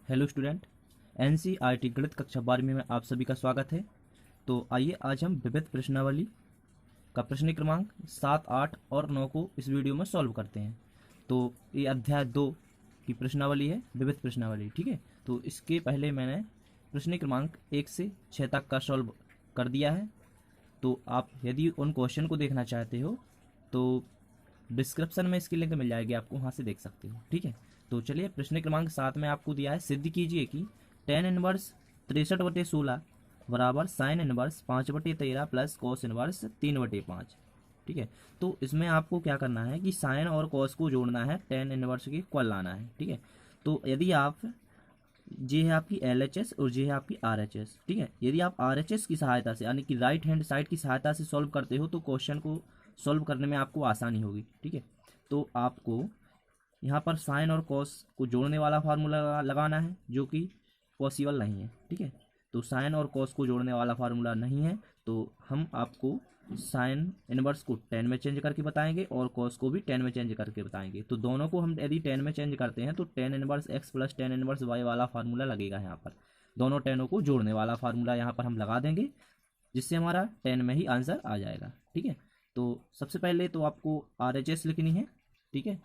Hello student, NCERT गणित कक्षा 12वीं में आप सभी का स्वागत है। तो आइए आज हम विविध प्रश्नावली का प्रश्न क्रमांक 7, 8 और 9 को इस वीडियो में सॉल्व करते हैं। तो ये अध्याय 2 की प्रश्नावली है, विविध प्रश्नावली। ठीक है, तो इसके पहले मैंने प्रश्न क्रमांक 1 से 6 तक का सॉल्व कर दिया है। तो आप यदि उन क्वेश्चन को देखना चाहते हो तो डिस्क्रिप्शन में इसकी लिंक मिल जाएगी, आपको वहाँ से देख सकते हो। ठीक है, तो चलिए प्रश्न क्रमांक 7 में आपको दिया है, सिद्ध कीजिए कि tan इनवर्स 63/16 बराबर sine inverse 5/13 plus cos inverse 3/5। ठीक है, तो इसमें आपको क्या करना है कि साइन और कॉस को जोड़ना है, tan इनवर्स के इक्वल लाना है। ठीक है, तो यदि आप ये है आपकी LHS और ये है आपकी RHS। ठीक है, यदि आप RHS की सहायता से यानी कि राइट हैंड साइड की सहायता से सॉल्व करते हो तो क्वेश्चन को सॉल्व करने में आपको आसानी होगी। ठीक है, तो आपको यहाँ पर साइन और कॉस को जोड़ने वाला फार्मूला लगाना है, जो कि पॉसिबल नहीं है। ठीक है, तो साइन और कॉस को जोड़ने वाला फार्मूला नहीं है, तो हम आपको साइन इनवर्स को 10 में चेंज करके बताएंगे और कॉस को भी 10 में चेंज करके बताएंगे। तो दोनों को हम यदि 10 में चेंज करते हैं तो tan inverse x plus tan inverse y वाला फार्मूला लगेगा। यहाँ पर दोनों टेनों को जोड़ने वाला फार्मूला यहाँ पर हम लगा देंगे, जिससे हमारा 10 में ही आंसर आ जाएगा। ठीक है, तो सबसे पहले तो आपको RHS लिखनी है। ठीक है,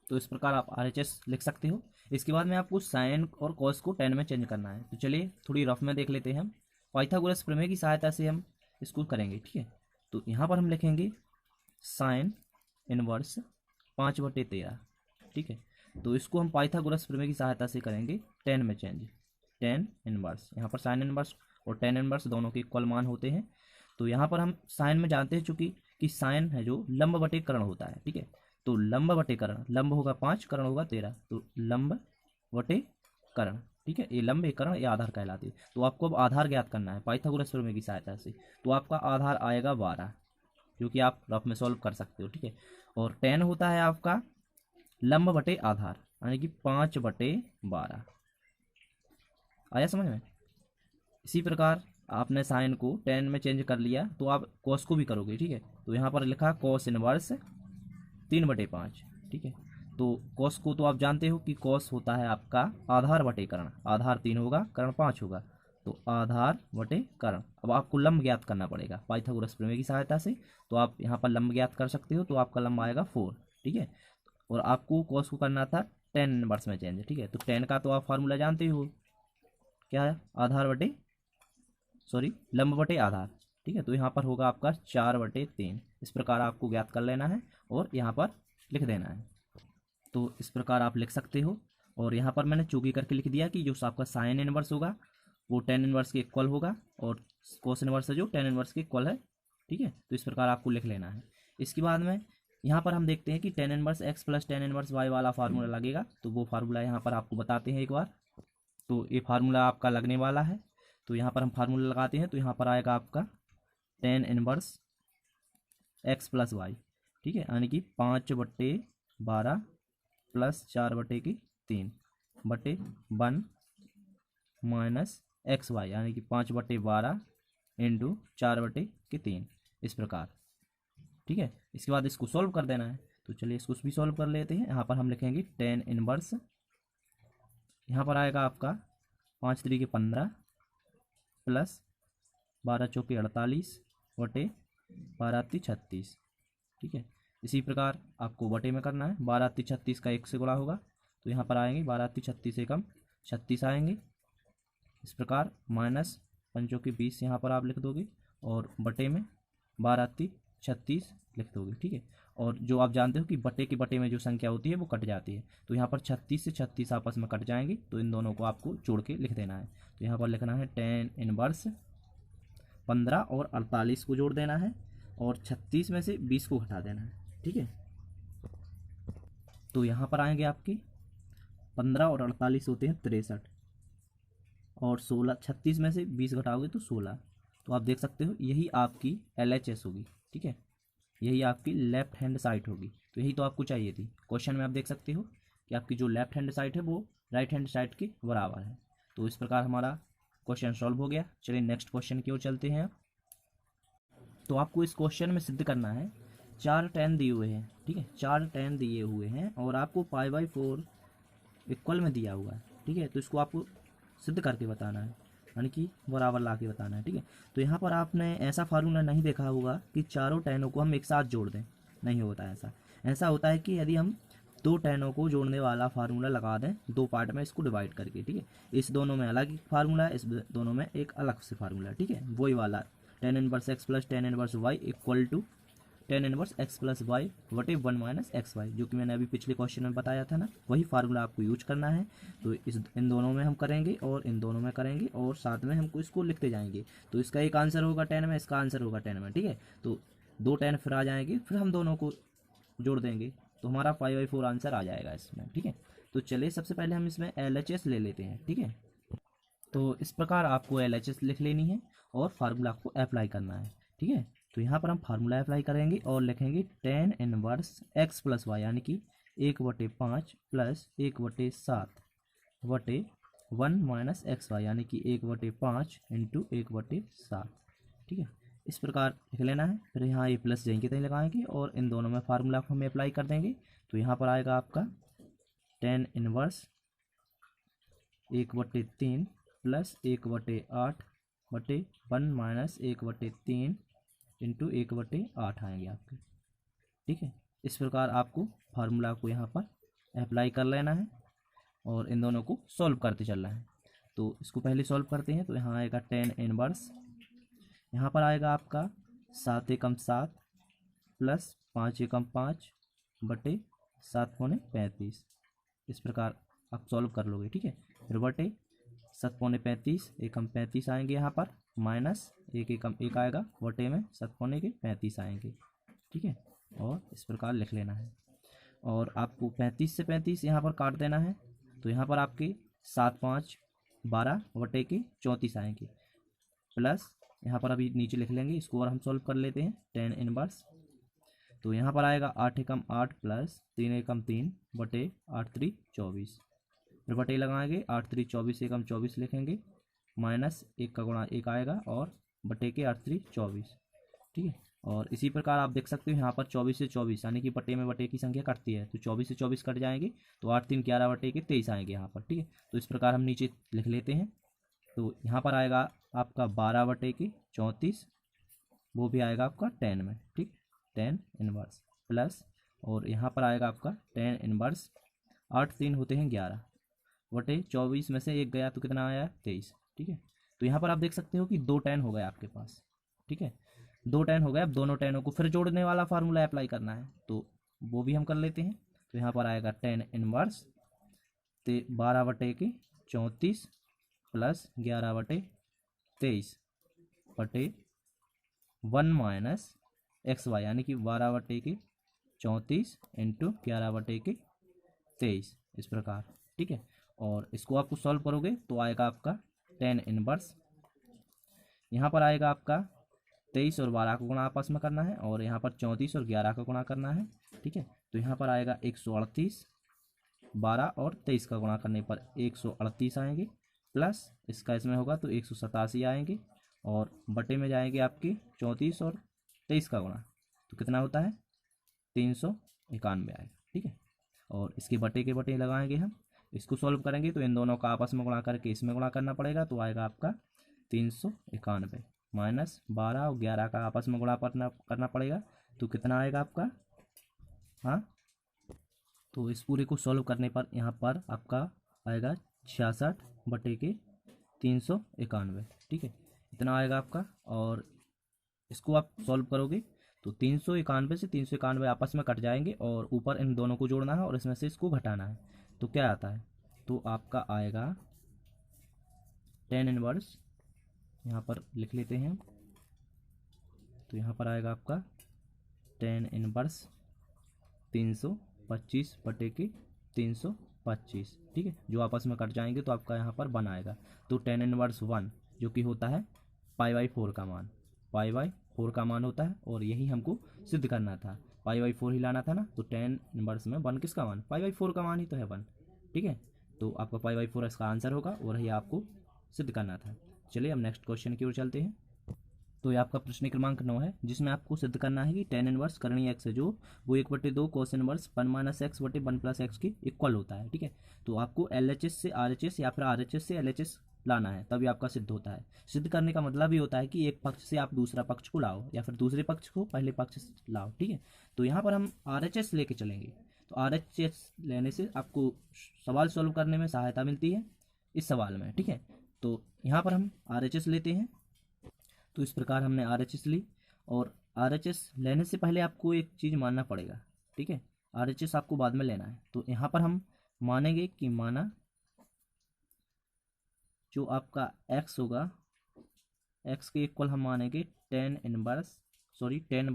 तो इस प्रकार आप RHS लिख सकते हो। इसके बाद में आपको साइन और कॉस को 10 में चेंज करना है। तो चलिए थोड़ी रफ में देख लेते हैं हम। पाइथागोरस प्रमेय की सहायता से हम इसको करेंगे। ठीक है, तो यहाँ पर हम लिखेंगे साइन इनवर्स 5/13। ठीक है, तो इसको हम पाइथागोरस प्रमेय की सहायता से करेंगे 10 में चेंज। tan इनवर्स, यहाँ पर साइन इनवर्स और tan इनवर्स दोनों के इक्वल मान होते हैं। तो यहाँ पर हम साइन में जानते हैं चूंकि कि साइन है जो लंब बटे कर्ण होता है। ठीक है, तो लंब बटे कर्ण, लंब होगा 5, कर्ण होगा 13, तो लंब बटे कर्ण। ठीक है, ये लंब, ये कर्ण, ये आधार कहलाते हैं। तो आपको अब आधार ज्ञात करना है पाइथागोरस प्रमेय की सहायता से। तो आपका आधार आएगा 12, जो कि आप रफ में सॉल्व कर सकते हो। ठीक है, और tan होता है आपका लंब बटे आधार, यानी कि 5/12। आया समझ में? इसी प्रकार आपने साइन को 10 में चेंज कर लिया, तो आप कॉस को भी करोगे। ठीक है, तो यहाँ पर लिखा कॉस इनवर्स 3/5। ठीक है, तो कॉस को तो आप जानते हो कि कॉस होता है आपका आधार बटे कर्ण। आधार 3 होगा, कर्ण 5 होगा, तो आधार बटे कर्ण। अब आपको लंब ज्ञात करना पड़ेगा पाइथागोरस प्रमेय की सहायता से। तो आप यहाँ पर लंब ज्ञात कर सकते हो, तो आपका लंब आएगा 4। ठीक है, और आपको कॉस को करना था 10 इनवर्स में चेंज। ठीक है, तो 10 का तो आप फार्मूला जानते हो, क्या है? आधार बटे लंब बटे आधार। ठीक है, तो यहाँ पर होगा आपका 4/3। इस प्रकार आपको ज्ञात कर लेना है और यहाँ पर लिख देना है। तो इस प्रकार आप लिख सकते हो। और यहाँ पर मैंने चूकी करके लिख दिया कि जो आपका साइन इनवर्स होगा वो tan इनवर्स के इक्वल होगा, और कोस इनवर्स है जो tan इनवर्स के इक्वल है। ठीक है, तो इस प्रकार आपको लिख लेना है। इसके बाद में यहाँ पर हम देखते हैं कि tan inverse x plus tan inverse y वाला फार्मूला लगेगा। तो वो फार्मूला यहाँ पर आपको बताते हैं एक बार। तो ये फार्मूला आपका लगने वाला है, तो यहाँ पर हम फार्मूला लगाते हैं। तो यहाँ पर आएगा आपका tan inverse x plus y. ठीक है, यानी कि 5/12 प्लस 4/3 बटे 1 माइनस एक्स वाई, यानी कि 5/12 इंटू 4/3, इस प्रकार। ठीक है, इसके बाद इसको सॉल्व कर देना है। तो चलिए इसको भी सॉल्व कर लेते हैं। यहाँ पर हम लिखेंगे tan इनवर्स, यहाँ पर आएगा आपका 5 3 15 प्लस 12 चौके 48 बटे 12 36। ठीक है, इसी प्रकार आपको बटे में करना है। 12 36 का 1 से गुणा होगा, तो यहाँ पर आएंगे 12 36 एकम 36 आएंगे। इस प्रकार माइनस 5 के 20 यहाँ पर आप लिख दोगे, और बटे में 12 36 लिख दोगे। ठीक है, और जो आप जानते हो कि बटे के बटे में जो संख्या होती है वो कट जाती है, तो यहाँ पर 36 से 36 आपस में कट जाएंगे, तो इन दोनों को आपको जोड़ के लिख देना है। तो यहाँ पर लिखना है tan इनवर्स 15 और 48 को जोड़ देना है, और 36 में से 20 को घटा देना है। ठीक है, तो यहाँ पर आएंगे आपके 15 और 48 होते हैं 63, और 16, 36 में से 20 घटाओगे तो 16। तो आप देख सकते हो यही आपकी LHS होगी। ठीक है, यही आपकी लेफ्ट हैंड साइड होगी। तो यही तो आपको चाहिए थी। क्वेश्चन में आप देख सकते हो कि आपकी जो लेफ्ट हैंड साइड है वो राइट हैंड साइड के बराबर है। तो इस प्रकार हमारा क्वेश्चन सॉल्व हो गया। चलिए नेक्स्ट क्वेश्चन की ओर चलते हैं। तो आपको इस क्वेश्चन में सिद्ध करना है 4 tan दिए हुए हैं। ठीक है, 4 tan दिए हुए हैं और आपको π/4 इक्वल में दिया हुआ है। ठीक है। तो इसको आपको सिद्ध करके बताना है, यानी कि बराबर ला के बताना है, ठीक है। तो यहाँ पर आपने ऐसा फार्मूला नहीं देखा होगा कि चारों टेनों को हम एक साथ जोड़ दें, नहीं होता है ऐसा। ऐसा होता है कि यदि हम दो टेनों को जोड़ने वाला फार्मूला लगा दें दो पार्ट में इसको डिवाइड करके, ठीक है। इस दोनों में अलग फार्मूला है, इस दोनों में एक अलग से फार्मूला, ठीक है। वही वाला tan inverse x plus tan inverse y equal to tan inverse x plus y वटे वन माइनस एक्स वाई, जो कि मैंने अभी पिछले क्वेश्चन में बताया था ना, वही फार्मूला आपको यूज करना है। तो इन दोनों में हम करेंगे और इन दोनों में करेंगे और साथ में हमको इसको लिखते जाएंगे। तो इसका एक आंसर होगा 10 में, इसका आंसर होगा 10 में, ठीक है। तो दो 10 फिर आ जाएंगे, फिर हम दोनों को जोड़ देंगे तो हमारा 5/4 आंसर आ जाएगा इसमें, ठीक है। तो चलिए सबसे पहले हम इसमें LHS ले लेते हैं, ठीक है। तो इस प्रकार आपको LHS लिख लेनी है और फार्मूला को अप्लाई करना है, ठीक है। तो यहाँ पर हम फार्मूला अप्लाई करेंगे और लिखेंगे tan inverse x plus y, यानी कि 1/5 प्लस 1/7 वटे 1 माइनस एक्स वाई, यानी कि 1/5 इंटू 1/7, ठीक है। इस प्रकार लिख लेना है। फिर यहाँ ये प्लस जाएंगे तहीं लगाएंगे और इन दोनों में फार्मूला को हम अप्लाई कर देंगे। तो यहाँ पर आएगा आपका टेन इनवर्स 1/3 प्लस 1/8 बटे 1 माइनस 1/3 इंटू 1/8 आएंगे आपके, ठीक है। इस प्रकार आपको फार्मूला को यहाँ पर अप्लाई कर लेना है और इन दोनों को सॉल्व करते चलना है। तो इसको पहले सॉल्व करते हैं। तो यहाँ आएगा टेन इनवर्स, यहाँ पर आएगा आपका 7 एकम 7 प्लस 5 एकम 5 बटे 7 पौने 35। इस प्रकार आप सॉल्व कर लोगे, ठीक है। फिर बटे 7 पौने 35 एकम 35 आएंगे यहाँ पर, माइनस 1 एकम 1 आएगा बटे में 7 पौने के 35 आएंगे, ठीक है। और इस प्रकार लिख लेना है और आपको 35 से 35 यहाँ पर काट देना है। तो यहाँ पर आपके 7 5 12 बटे के 34 आएंगे, प्लस यहाँ पर अभी नीचे लिख लेंगे इसको और हम सॉल्व कर लेते हैं टेन इनवर्स। तो यहाँ पर आएगा 8 एकम 8 प्लस 3 एकम 3 बटे 8 3 24, फिर बटे लगाएंगे 8 3 24 एकम 24 लिखेंगे, माइनस 1 का गुणा 1 आएगा और बटे के 8 3 24, ठीक है। और इसी प्रकार आप देख सकते हो यहाँ पर 24 से 24 यानी कि बटे में बटे की संख्या कटती है, तो 24 से 24 कट जाएंगे तो 8 3 11 बटे के 23 आएंगे यहाँ पर, ठीक है। तो इस प्रकार हम नीचे लिख लेते हैं। तो यहाँ पर आएगा आपका 12 बटे के 34, वो भी आएगा आपका 10 में, ठीक, 10 इनवर्स प्लस, और यहाँ पर आएगा आपका 10 इनवर्स 8 3 होते हैं 11 बटे 24 में से 1 गया तो कितना आया 23, ठीक है। तो यहाँ पर आप देख सकते हो कि 2 10 हो गए आपके पास, ठीक है। 2 10 हो गए। अब दोनों 10 को फिर जोड़ने वाला फार्मूला अप्लाई करना है, तो वो भी हम कर लेते हैं। तो यहाँ पर आएगा 10 इनवर्स 12 बटे के 34 प्लस 11 बटे 23 बटे 1 माइनस एक्स वाई, यानी कि 12 बटे के 34 इंटू 11 बटे के 23, इस प्रकार, ठीक है। और इसको आपको सॉल्व करोगे तो आएगा आपका 10 इनवर्स, यहाँ पर आएगा आपका 23 और 12 का गुणा आपस में करना है और यहाँ पर 34 और 11 का गुणा करना है, ठीक है। तो यहाँ पर आएगा 138, 12 और 23 का गुणा करने पर 138 आएंगे, प्लस इसका इसमें होगा तो 187 आएंगे और बटे में जाएंगे आपके 34 और 23 का गुणा, तो कितना होता है 391 आएगा, ठीक है। और इसके बटे के बटे लगाएंगे हम, इसको सॉल्व करेंगे तो इन दोनों का आपस में गुणा करके इसमें गुणा करना पड़ेगा, तो आएगा आपका 391 माइनस 12 और 11 का आपस में गुणा करना पड़ेगा, तो कितना आएगा आपका, हाँ। तो इस पूरे को सॉल्व करने पर यहाँ पर आपका आएगा 66 बटे के 391, ठीक है, इतना आएगा आपका। और इसको आप सॉल्व करोगे तो 391 से 391 आपस में कट जाएंगे और ऊपर इन दोनों को जोड़ना है और इसमें से इसको घटाना है, तो क्या आता है, तो आपका आएगा 10 इनवर्स, यहाँ पर लिख लेते हैं। तो यहाँ पर आएगा आपका 10 इनवर्स 325 बटे के 325, ठीक है, जो आपस में कट जाएंगे तो आपका यहाँ पर 1 आएगा। तो 10 इनवर्स 1 जो कि होता है π/4 का मान, π/4 का मान होता है और यही हमको सिद्ध करना था, π/4 ही लाना था ना। तो 10 इनवर्स में 1 किसका मान, π/4 का मान ही तो है 1, ठीक है। तो आपका π/4 इसका आंसर होगा और यही आपको सिद्ध करना था। चलिए अब नेक्स्ट क्वेश्चन की ओर चलते हैं। तो ये आपका प्रश्न क्रमांक 9 है, जिसमें आपको सिद्ध करना है कि tan इनवर्स करणीय x है जो वो 1/2 cos इनवर्स 1 माइनस एक्स बटे 1 प्लस एक्स के इक्वल होता है। ठीक है, तो आपको LHS से RHS या फिर RHS से LHS लाना है, तभी आपका सिद्ध होता है। सिद्ध करने का मतलब ये होता है कि एक पक्ष से आप दूसरा पक्ष को लाओ या फिर दूसरे पक्ष को पहले पक्ष से लाओ। ठीक है, तो यहाँ पर हम RHS लेके चलेंगे, तो RHS लेने से आपको सवाल सॉल्व करने में सहायता मिलती है इस सवाल में। ठीक है, तो यहाँ पर हम RHS लेते हैं। तो इस प्रकार हमने RHS ली, और RHS लेने से पहले आपको एक चीज़ मानना पड़ेगा। ठीक है, RHS आपको बाद में लेना है। तो यहाँ पर हम मानेंगे कि माना जो आपका x होगा, x के इक्वल हम मानेंगे tan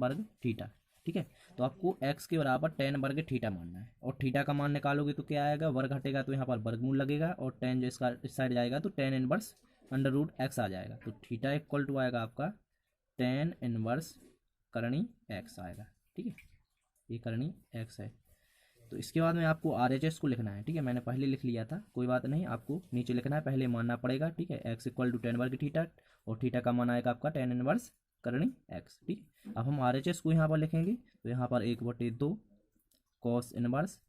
वर्ग थीटा। ठीक है, तो आपको x के बराबर tan वर्ग थीटा मानना है, और थीटा का मान निकालोगे तो क्या आएगा, वर्ग हटेगा तो यहाँ पर वर्गमूल लगेगा, और tan जो इसका इस साइड जाएगा तो tan inverse under root x आ जाएगा। तो थीटा इक्वल टू आएगा आपका tan इनवर्स करणी x आएगा। ठीक है, ये करणी x है। तो इसके बाद में आपको RHS को लिखना है। ठीक है, मैंने पहले लिख लिया था, कोई बात नहीं, आपको नीचे लिखना है, पहले मानना पड़ेगा। ठीक है, x इक्वल टू tan वर्ग थीटा, और थीटा का मान आएगा आपका tan इनवर्स करणी x। ठीक, अब हम RHS को यहाँ पर लिखेंगे, तो यहाँ पर 1/2 cos इनवर्स,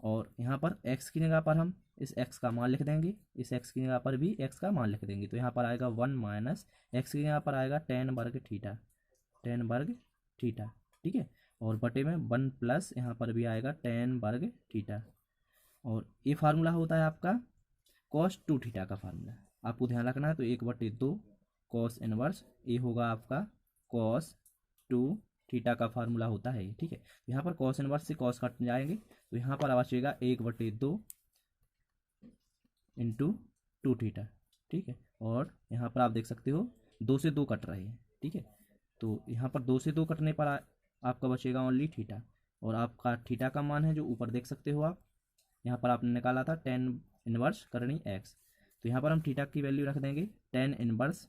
और यहाँ पर x की जगह पर हम इस x का मान लिख देंगे, इस x की जगह पर भी x का मान लिख देंगे, तो यहाँ पर आएगा 1 माइनस x की जगह पर आएगा tan वर्ग थीटा, tan वर्ग थीटा। ठीक है, और बटे में 1 प्लस यहाँ पर भी आएगा tan वर्ग थीटा, और ये फार्मूला होता है आपका cos 2 थीटा का फार्मूला, आपको ध्यान रखना है। तो 1/2 cos इनवर्स, ये होगा आपका cos 2 थीटा का फार्मूला होता है। ठीक है, यहाँ पर cos इनवर्स से cos कट जाएंगे, तो यहाँ पर बचेगा 1/2 इंटू 2 थीटा। ठीक है, और यहाँ पर आप देख सकते हो 2 से 2 कट रहे हैं। ठीक है, तो यहाँ पर 2 से 2 कटने पर आपका बचेगा ओनली थीटा, और आपका थीटा का मान है जो ऊपर देख सकते हो आप, यहाँ पर आपने निकाला था tan इनवर्स करणी x, तो यहाँ पर हम थीटा की वैल्यू रख देंगे tan इनवर्स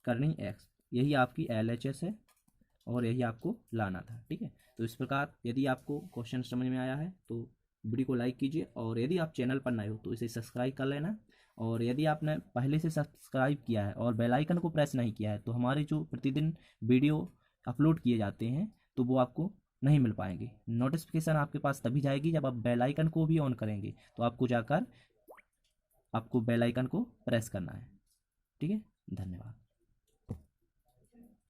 करणी x। यही आपकी LHS है, और यही आपको लाना था। ठीक है, तो इस प्रकार यदि आपको क्वेश्चन समझ में आया है तो वीडियो को लाइक कीजिए, और यदि आप चैनल पर नए हो तो इसे सब्सक्राइब कर लेना, और यदि आपने पहले से सब्सक्राइब किया है और बेल आइकन को प्रेस नहीं किया है तो हमारे जो प्रतिदिन वीडियो अपलोड किए जाते हैं तो वो आपको नहीं मिल पाएंगे। नोटिफिकेशन आपके पास तभी जाएगी जब आप बेल आइकन को भी ऑन करेंगे, तो आपको जाकर आपको बेल आइकन को प्रेस करना है। ठीक है, धन्यवाद।